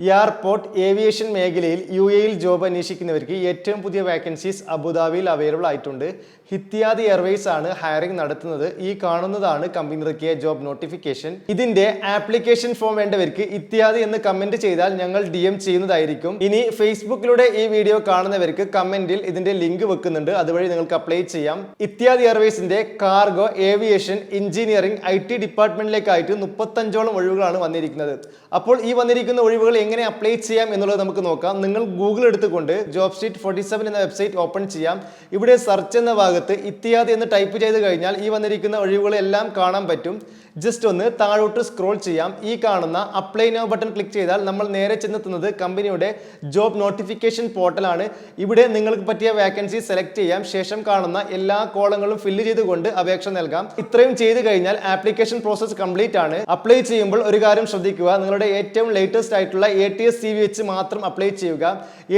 Airport aviation മേഖലയിൽ UAE job അന്വേഷിക്കുന്നവർക്ക് ഏറ്റവും പുതിയ വാക്കൻസീസ് അബുദാബിയിൽ അവൈലബിൾ ആയിട്ടുണ്ട്. ഹിത്തിയാദ് എയർവേസ് ആണ് ഹയറിംഗ് നടത്തുന്നത്. ഈ കാണുന്നതാണ് കമ്പനി ഇറക്കിയ ജോബ് നോട്ടിഫിക്കേഷൻ. ഇതിന്റെ ആപ്ലിക്കേഷൻ ഫോം വേണ്ടവർക്ക് ഇത്യാദി എന്ന് കമന്റ് ചെയ്താൽ ഞങ്ങൾ DM ചെയ്യുന്നതായിരിക്കും. ഇനി ഫേസ്ബുക്കിലൂടെ ഈ വീഡിയോ കാണുന്നവർക്ക് കമന്റിൽ ഇതിന്റെ ലിങ്ക് വെക്കുന്നുണ്ട്, അതുവഴി നിങ്ങൾക്ക് അപ്ലൈ ചെയ്യാം. ഇത്യാദ് എയർവേസിന്റെ കാർഗോ, ഏവിയേഷൻ, എഞ്ചിനീയറിംഗ്, IT ഡിപ്പാർട്ട്മെന്റിലേക്കായിട്ട് 35ഓളം ഒഴിവുകളാണ് വന്നിരിക്കുന്നത്. അപ്പോൾ ഈ വന്നിരിക്കുന്ന ഒഴിവുകൾ എങ്ങനെ അപ്ലൈ ചെയ്യാം എന്നുള്ളത് നമുക്ക് നോക്കാം. നിങ്ങൾ ഗൂഗിൾ എടുത്തുകൊണ്ട് ജോബ് സ്ട്രീറ്റ് 47 എന്ന വെബ്സൈറ്റ് ഓപ്പൺ ചെയ്യാം. ഇവിടെ സെർച്ച് എന്ന ഭാഗത്ത് ഇത്യാദി എന്ന് ടൈപ്പ് ചെയ്ത് കഴിഞ്ഞാൽ ഈ വന്നിരിക്കുന്ന ഒഴിവുകളെല്ലാം കാണാൻ പറ്റും. ജസ്റ്റ് ഒന്ന് താഴോട്ട് സ്ക്രോൾ ചെയ്യാം. ഈ കാണുന്ന അപ്ലൈ നൗ ബട്ടൺ ക്ലിക്ക് ചെയ്താൽ നമ്മൾ നേരെ ചെന്നെത്തുന്നത് കമ്പനിയുടെ ജോബ് നോട്ടിഫിക്കേഷൻ പോർട്ടലാണ്. ഇവിടെ നിങ്ങൾക്ക് പറ്റിയ വാക്കൻസി സെലക്ട് ചെയ്യാം. ശേഷം കാണുന്ന എല്ലാ കോളങ്ങളും ഫില്ല് ചെയ്തുകൊണ്ട് അപേക്ഷ നൽകാം. ഇത്രയും ചെയ്ത് കഴിഞ്ഞാൽ ആപ്ലിക്കേഷൻ പ്രോസസ് കംപ്ലീറ്റ് ആണ്. അപ്ലൈ ചെയ്യുമ്പോൾ ഒരു കാര്യം ശ്രദ്ധിക്കുക, നിങ്ങളുടെ ഏറ്റവും ലേറ്റസ്റ്റ് ആയിട്ടുള്ള ATS CV വെച്ച് മാത്രം അപ്ലൈ ചെയ്യുക.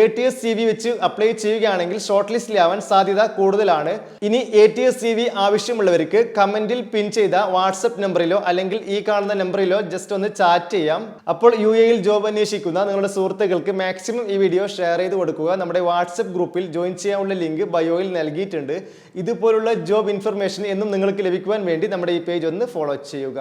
ATS CV വെച്ച് അപ്ലൈ ചെയ്യുകയാണെങ്കിൽ ഷോർട്ട് ലിസ്റ്റിലാവാൻ സാധ്യത കൂടുതലാണ്. ഇനി ATS CV ആവശ്യമുള്ളവർക്ക് കമന്റിൽ പിൻ ചെയ്ത വാട്സ്ആപ്പ് നമ്പറിലോ അല്ലെങ്കിൽ ഈ കാണുന്ന നമ്പറിലോ ജസ്റ്റ് ഒന്ന് ചാറ്റ് ചെയ്യാം. അപ്പോൾ UAE ജോബ് അന്വേഷിക്കുന്ന നിങ്ങളുടെ സുഹൃത്തുക്കൾക്ക് മാക്സിമം ഈ വീഡിയോ ഷെയർ ചെയ്ത് കൊടുക്കുക. നമ്മുടെ വാട്സ്ആപ്പ് ഗ്രൂപ്പിൽ ജോയിൻ ചെയ്യാനുള്ള ലിങ്ക് ബയോയിൽ നൽകിയിട്ടുണ്ട്. ഇതുപോലുള്ള ജോബ് ഇൻഫർമേഷൻ എന്നും നിങ്ങൾക്ക് ലഭിക്കുവാൻ വേണ്ടി നമ്മുടെ ഈ പേജ് ഒന്ന് ഫോളോ ചെയ്യുക.